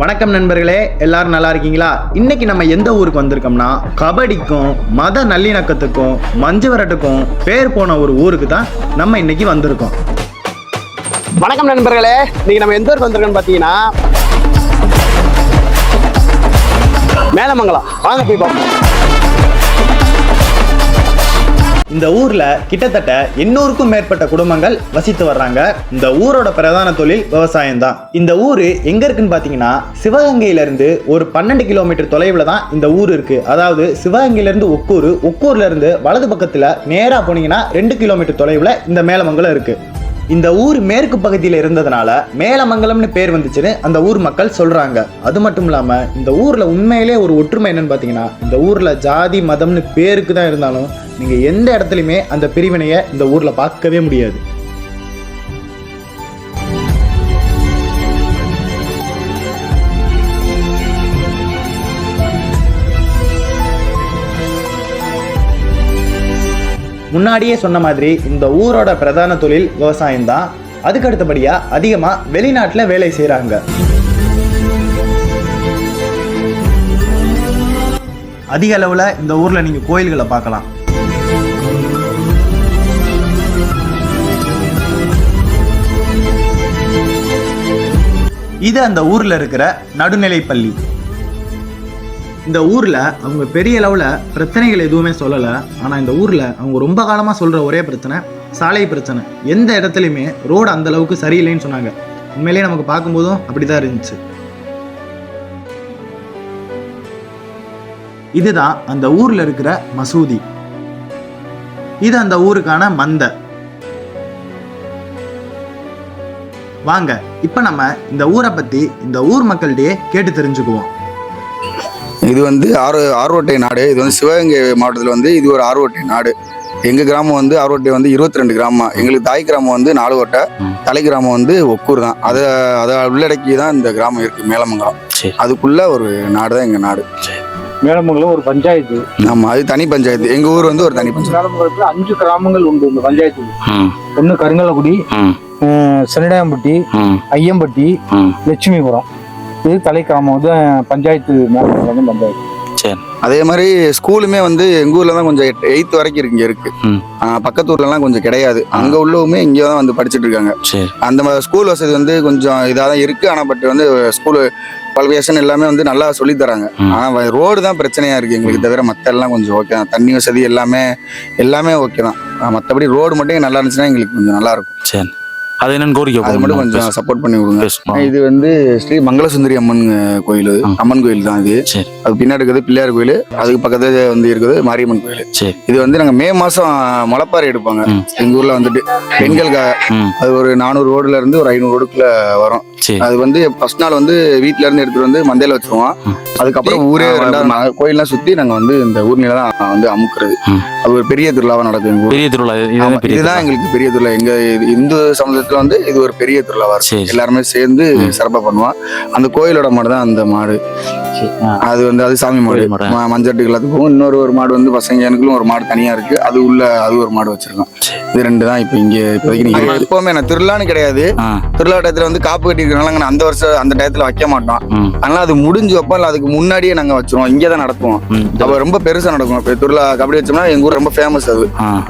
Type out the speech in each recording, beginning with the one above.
வணக்கம் நண்பர்களே, எல்லாரும் நல்லா இருக்கீங்களா? இன்னைக்கு நம்ம எந்த ஊருக்கு வந்திருக்கோம்னா, கபடிக்கும் மத நல்லிணக்கத்துக்கும் மஞ்சு விரட்டுக்கும் பேர் போன ஒரு ஊருக்கு தான் நம்ம இன்னைக்கு வந்திருக்கோம். வணக்கம் நண்பர்களே, இன்னைக்கு நம்ம எந்த ஊருக்கு வந்திருக்கோம்னு பார்த்தீங்கன்னா மேலமங்கலம். வாங்க போய் பார்ப்போம். இந்த ஊர்ல கிட்டத்தட்ட 800க்கும் மேற்பட்ட குடும்பங்கள் வசித்து வர்றாங்க. இந்த ஊரோட பிரதான தொழில் விவசாயம் தான். இந்த ஊரு எங்க இருக்குன்னு பாத்தீங்கன்னா, சிவகங்கையில இருந்து ஒரு 12 கிலோமீட்டர் தொலைவுல தான் இந்த ஊர் இருக்கு. அதாவது சிவகங்கையில இருந்து ஒக்கூர்ல இருந்து வலது பக்கத்துல நேரா போனீங்கன்னா 2 கிலோமீட்டர் தொலைவுல இந்த மேலமங்கலம் இருக்கு. இந்த ஊர் மேற்கு பகுதியில் இருந்ததுனால மேலமங்கலம்னு பேர் வந்துச்சுன்னு அந்த ஊர் மக்கள் சொல்றாங்க. அது மட்டும் இல்லாம இந்த ஊர்ல உண்மையிலே ஒரு ஒற்றுமை என்னன்னு பாத்தீங்கன்னா, இந்த ஊர்ல ஜாதி மதம்னு பேருக்கு தான் இருந்தாலும் நீங்க எந்த இடத்துலயுமே அந்த பிரிவினையை இந்த ஊர்ல பார்க்கவே முடியாது. முன்னாடியே சொன்ன மாதிரி இந்த ஊரோட பிரதான தொழில் விவசாயம் தான். அதுக்கு அடுத்தபடியா அதிகமா வெளிநாட்டுல வேலை செய்யறாங்க. அதிக அளவுல இந்த ஊர்ல நீங்க கோயில்களை பார்க்கலாம். இது அந்த ஊர்ல இருக்கிற நடுநிலை பள்ளி. இந்த ஊர்ல அவங்க பெரிய அளவுல பிரச்சனைகள் எதுவுமே சொல்லல. ஆனா இந்த ஊர்ல அவங்க ரொம்ப காலமா சொல்ற ஒரே பிரச்சனை சாலை பிரச்சனை. எந்த இடத்துலயுமே ரோடு அந்த அளவுக்கு சரியில்லைன்னு சொன்னாங்க. உண்மையிலேயே நமக்கு பார்க்கும்போதும் அப்படிதான் இருந்துச்சு. இதுதான் அந்த ஊர்ல இருக்கிற மசூதி. இது அந்த ஊருக்கான மந்தை. வாங்க இப்ப நம்ம இந்த ஊரை பத்தி இந்த ஊர் மக்கள்கிட்டயே கேட்டு தெரிஞ்சுக்குவோம். இது வந்து ஆர்வட்டை நாடு. இது வந்து சிவகங்கை மாவட்டத்தில் வந்து இது ஒரு ஆர்வட்டை நாடு. எங்கள் கிராமம் வந்து ஆர்வட்டை வந்து 22 கிராமம். எங்களுக்கு தாய் கிராமம் வந்து 4 வட்டை, தலை கிராமம் வந்து ஒக்கூர் தான். அதை உள்ளடக்கி தான் இந்த கிராமம் இருக்குது, மேலமங்கலம். அதுக்குள்ள ஒரு நாடு தான் எங்கள் நாடு. மேலமங்கலம் ஒரு பஞ்சாயத்து. ஆமாம், அது தனி பஞ்சாயத்து. எங்கள் ஊர் வந்து ஒரு தனி பஞ்சாயத்து. மேலமங்கலத்தில் 5 கிராமங்கள் உண்டு இந்த பஞ்சாயத்து. ஒன்று கருங்கலக்குடி, சென்னடாயம்பட்டி, ஐயம்பட்டி, லட்சுமிபுரம். இது தலை கிராமம் வந்து பஞ்சாயத்து. மேலமங்கலம் பஞ்சாயத்து. அதே மாதிரி ஸ்கூலுமே வந்து எங்க ஊர்ல தான் கொஞ்சம் 8th வரைக்கும் இங்க இருக்கு. பக்கத்து ஊர்லலாம் கொஞ்சம் கிடையாது. அங்க உள்ளவுமே இங்கே தான் வந்து படிச்சுட்டு இருக்காங்க. அந்த ஸ்கூல் வசதி வந்து கொஞ்சம் இதாக தான் இருக்கு. ஆனா பட் வந்து ஸ்கூல் குவாலிஃபிகேஷன் எல்லாமே வந்து நல்லா சொல்லி தராங்க. ஆனா ரோடு தான் பிரச்சனையா இருக்கு எங்களுக்கு. தவிர மற்ற எல்லாம் கொஞ்சம் ஓகே தான். தண்ணி வசதி எல்லாமே ஓகே தான். மற்றபடி ரோடு மட்டும் நல்லா இருந்துச்சுன்னா எங்களுக்கு கொஞ்சம் நல்லா இருக்கும். அது என்னன்னு கோரிக்கை, அது மட்டும் கொஞ்சம் சப்போர்ட் பண்ணி கொடுங்க. இது வந்து ஸ்ரீ மங்களசுந்தரி அம்மன் கோயில். அம்மன் கோயில் தான் இது. அது பின்னாடி இருக்குது பிள்ளையார் கோயில். அதுக்கு பக்கத்துல வந்து இருக்குது மாரியம்மன் கோயில். இது வந்து நாங்க மே மாசம் முளைப்பாறை எடுப்பாங்க எங்க ஊர்ல வந்துட்டு பெண்களுக்காக. அது ஒரு 400 ரோடுல இருந்து ஒரு 500 ரோடுக்குள்ள வரும். அது வந்து ஃபர்ஸ்ட் நாள் வந்து வீட்டுல இருந்து எடுத்துட்டு வந்து மந்தையில வச்சிருவோம். அதுக்கப்புறம் ஊரே 2வது நாள் கோயில்லாம் சுத்தி நாங்க வந்து இந்த ஊர்நிலை தான் வந்து அமுக்குறது. அது ஒரு பெரிய திருவிழாவா நடக்கும். பெரிய திருவிழா இதுதான் எங்களுக்கு பெரிய திருவிழா. எங்க இந்து சமுதாயத்துல வந்து இது ஒரு பெரிய திருவிழாவா இருக்கு. எல்லாருமே சேர்ந்து சிறப்பா பண்ணுவோம். அந்த கோயிலோட மாடு தான் அந்த மாடு. அது வந்து அது சாமி மாடு. மஞ்சட்டுக்கு எல்லாத்துக்கும் இன்னொரு மாடு வந்து பசங்க எனக்குள்ள ஒரு மாடு தனியா இருக்கு. அது ஒரு மாடு வச்சிருக்கோம். இது 2 தான் இப்ப இங்க இப்போதைக்கு. எப்பவுமே நான் திருவிழான்னு கிடையாது. திருவிழா டயத்துல வந்து காப்பு கட்டி இருக்கனால அந்த வருஷம் அந்த டயத்துல வைக்க மாட்டோம். அதனால அது முடிஞ்சு வைப்போம். இல்ல அதுக்கு முன்னாடியே நாங்க வச்சிருவோம். இங்கதான் நடத்துவோம். அப்ப ரொம்ப பெருசா நடக்கும். இப்ப திருவிழா கபடி வச்சோம்னா எங்க ஊர் ரொம்ப ஃபேமஸ் அது.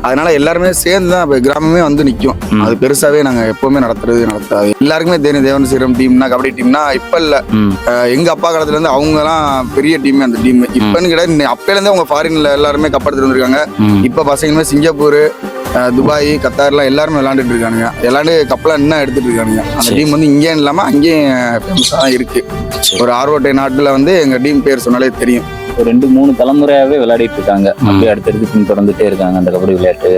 அதனால எல்லாருமே சேர்ந்து தான் கிராமமே வந்து நிக்கும். அது பெருசாவே நாங்க எப்பவுமே நடத்தாது. எல்லாருக்குமே தெரியும் தேவன் சீரம் டீம்னா கபடி டீம்னா இப்ப இல்ல. எங்க அப்பா காலத்துல இருந்து அவங்க எல்லாம் பெரிய டீம். அந்த டீம் இப்பன்னு கிடையாது. அப்பையில இருந்து அவங்க ஃபாரின்ல எல்லாருமே கப்படுத்து வந்திருக்காங்க. இப்ப பசங்களுமே சிங்கப்பூர், துபாய், கத்தார்லாம் எல்லாருமே விளையாண்டுட்டு இருக்கானுங்க. விளையாண்டு கப்பலாம் இன்னும் எடுத்துட்டு இருக்கானுங்க. அந்த டீம் வந்து இங்கேயும் இல்லாம அங்கேயும் ஃபேமஸா தான் இருக்கு. ஒரு ஆர்வட்டை நாட்டுல வந்து எங்க டீம் பேர் சொன்னாலே தெரியும். 2-3 தலைமுறையாவே விளையாடிட்டு இருக்காங்க. அப்படியே அடுத்தடுத்து பின்தொடர்ந்துட்டே இருக்காங்க அந்த கபடி விளையாட்டு.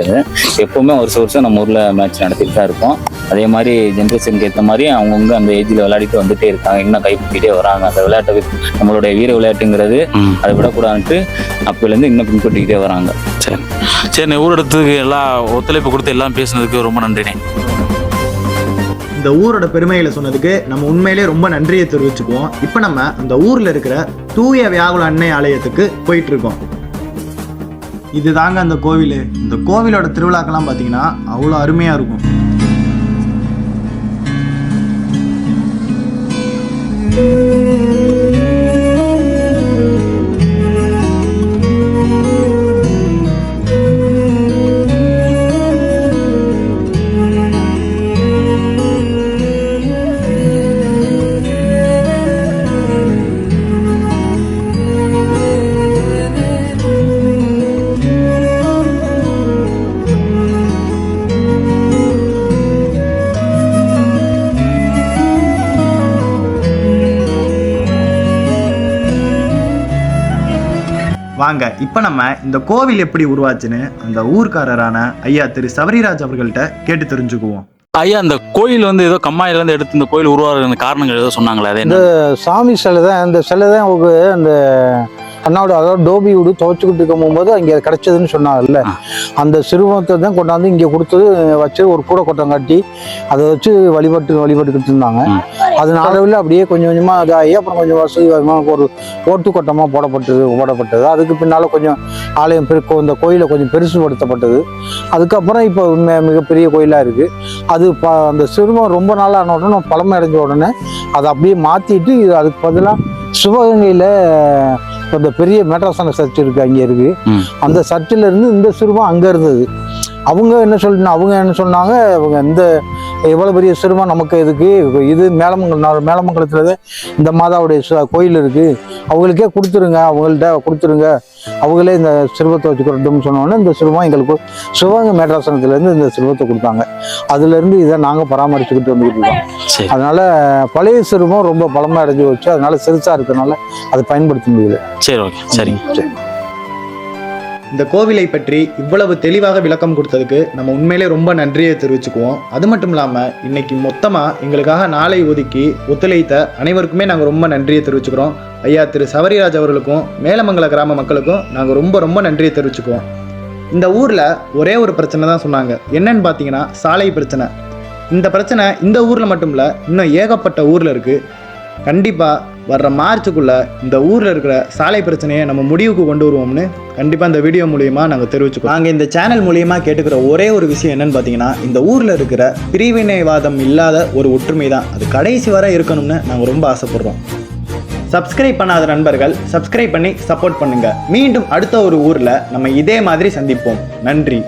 எப்பவுமே வருஷம் நம்ம ஊர்ல மேட்ச் நடத்திட்டு தான் இருக்கோம். அதே மாதிரி ஜென்ரேஷனுக்கு ஏற்ற மாதிரி அவங்கவுங்க அந்த ஏஜ்ல விளையாடிட்டு வந்துட்டே இருக்காங்க. இன்னும் கைப்பிடிக்கிட்டே வராங்க. அந்த விளையாட்டை நம்மளுடைய வீர விளையாட்டுங்கிறது அதை விடக்கூடாதுன்ட்டு அப்போலேருந்து இன்னும் பின்பற்றிக்கிட்டே வராங்க. சரி, ஊரிடத்துக்கு எல்லாம் ஒத்துழைப்பு கொடுத்து எல்லாம் பேசுனதுக்கு ரொம்ப நன்றினே. இந்த ஊரோட பெருமைகளை சொன்னதுக்கு நம்ம உண்மையிலே ரொம்ப நன்றியை தெரிவிச்சுக்குவோம். இப்போ நம்ம அந்த ஊர்ல இருக்கிற தூய வியாகுல அன்னை ஆலயத்துக்கு போயிட்டு இருக்கோம். இதுதாங்க அந்த கோவில். இந்த கோவிலோட திருவிழாக்கெல்லாம் பார்த்தீங்கன்னா அவ்வளோ அருமையாக இருக்கும். வாங்க இப்போ நம்ம இந்த கோவில் எப்படி உருவாச்சுன்னு அந்த ஊர்க்காரரான ஐயா திரு சபரிராஜ் அவர்கள்ட்ட கேட்டு தெரிஞ்சுக்குவோம். ஐயா, அந்த கோயில் வந்து ஏதோ கம்மாயில இருந்து எடுத்து இந்த கோயில் உருவாகிற காரணங்கள் ஏதோ சொன்னாங்களே, அது என்ன? சாமி சிலை தான், இந்த சிலை தான் அவங்க அந்த அண்ணாவோட, அதாவது டோபி வீடு துவைச்சிக்கிட்டு இருக்கும் போகும்போது அங்கே கிடைச்சதுன்னு சொன்னாங்கல்ல, அந்த சிறுவத்தை தான் கொண்டாந்து இங்கே கொடுத்தது வச்சு ஒரு கூடை கொட்டம் கட்டி அதை வச்சு வழிபட்டுக்கிட்டு இருந்தாங்க. அது நாளவில் அப்படியே கொஞ்சம் கொஞ்சமாக இதாகி அப்புறம் கொஞ்சம் வசதி ஒரு ஓட்டு கொட்டமாக போடப்பட்டது. அதுக்கு பின்னால் கொஞ்சம் ஆலயம் இந்த கோயிலை கொஞ்சம் பெருசுபடுத்தப்பட்டது. அதுக்கப்புறம் இப்போ மிகப்பெரிய கோயிலாக இருக்குது. அது அந்த சிறுவம் ரொம்ப நாளான உடனே பழமை அடைஞ்ச உடனே அதை அப்படியே மாற்றிட்டு அதுக்கு பதிலாக சிவகங்கையில் இந்த பெரிய மேட்ராசன சர்ச் இருக்கு, அங்கே இருக்கு. அந்த சர்ச்சில் இருந்து இந்த சிறுவம் அங்கே இருந்தது. அவங்க என்ன சொன்னாங்க, அவங்க இந்த எவ்வளோ பெரிய சிறுவம் நமக்கு எதுக்கு, இது மேலமங்கலத்தில் இந்த மாதாவுடைய கோயில் இருக்கு, அவங்களுக்கே கொடுத்துருங்க, அவங்களே இந்த சிறுவத்தை வச்சுக்கிறோம்னு சொன்னோன்னே இந்த சிறுவம் எங்களுக்கு சிவகங்கை மேட்ராசனத்துலேருந்து இந்த சிறுவத்தை கொடுத்தாங்க. அதுலேருந்து இதை நாங்கள் பராமரிச்சுக்கிட்டு வந்துக்கிட்டு இருக்கோம். அதனால பழைய சிறுவம் ரொம்ப பழமை அடைஞ்சு வச்சு, அதனால சிறுசா இருக்கனால அதை பயன்படுத்த முடியல. சரி, ஓகே, சரிங்க. இந்த கோவிலை பற்றி இவ்வளவு தெளிவாக விளக்கம் கொடுத்ததுக்கு நம்ம உண்மையிலே ரொம்ப நன்றியை தெரிவிச்சுக்குவோம். அது மட்டும் இல்லாமல் இன்னைக்கு மொத்தமாக எங்களுக்காக நாளை ஒதுக்கி ஒத்துழைத்த அனைவருக்குமே நாங்கள் ரொம்ப நன்றியை தெரிவிச்சுக்கிறோம். ஐயா திரு சபரிராஜ் அவர்களுக்கும் மேலமங்கல கிராம மக்களுக்கும் நாங்கள் ரொம்ப நன்றியை தெரிவிச்சுக்குவோம். இந்த ஊரில் ஒரே ஒரு பிரச்சனை தான் சொன்னாங்க, என்னன்னு பார்த்தீங்கன்னா சாலை பிரச்சனை. இந்த பிரச்சனை இந்த ஊரில் மட்டும் இல்லை, இன்னும் ஏகப்பட்ட ஊரில் இருக்குது. கண்டிப்பாக வர்ற மார்ச்சுக்குள்ளே இந்த ஊரில் இருக்கிற சாலை பிரச்சனையை நம்ம முடிவுக்கு கொண்டு வருவோம்னு கண்டிப்பாக இந்த வீடியோ மூலியமாக நாங்கள் தெரிவிச்சுக்கோம். நாங்கள் இந்த சேனல் மூலியமாக கேட்டுக்கிற ஒரே ஒரு விஷயம் என்னன்னு பார்த்தீங்கன்னா, இந்த ஊரில் இருக்கிற பிரிவினைவாதம் இல்லாத ஒரு ஒற்றுமை தான், அது கடைசி வரை இருக்கணும்னு நாங்கள் ரொம்ப ஆசைப்படுறோம். சப்ஸ்கிரைப் பண்ணாத நண்பர்கள் சப்ஸ்கிரைப் பண்ணி சப்போர்ட் பண்ணுங்கள். மீண்டும் அடுத்த ஒரு ஊரில் நம்ம இதே மாதிரி சந்திப்போம். நன்றி.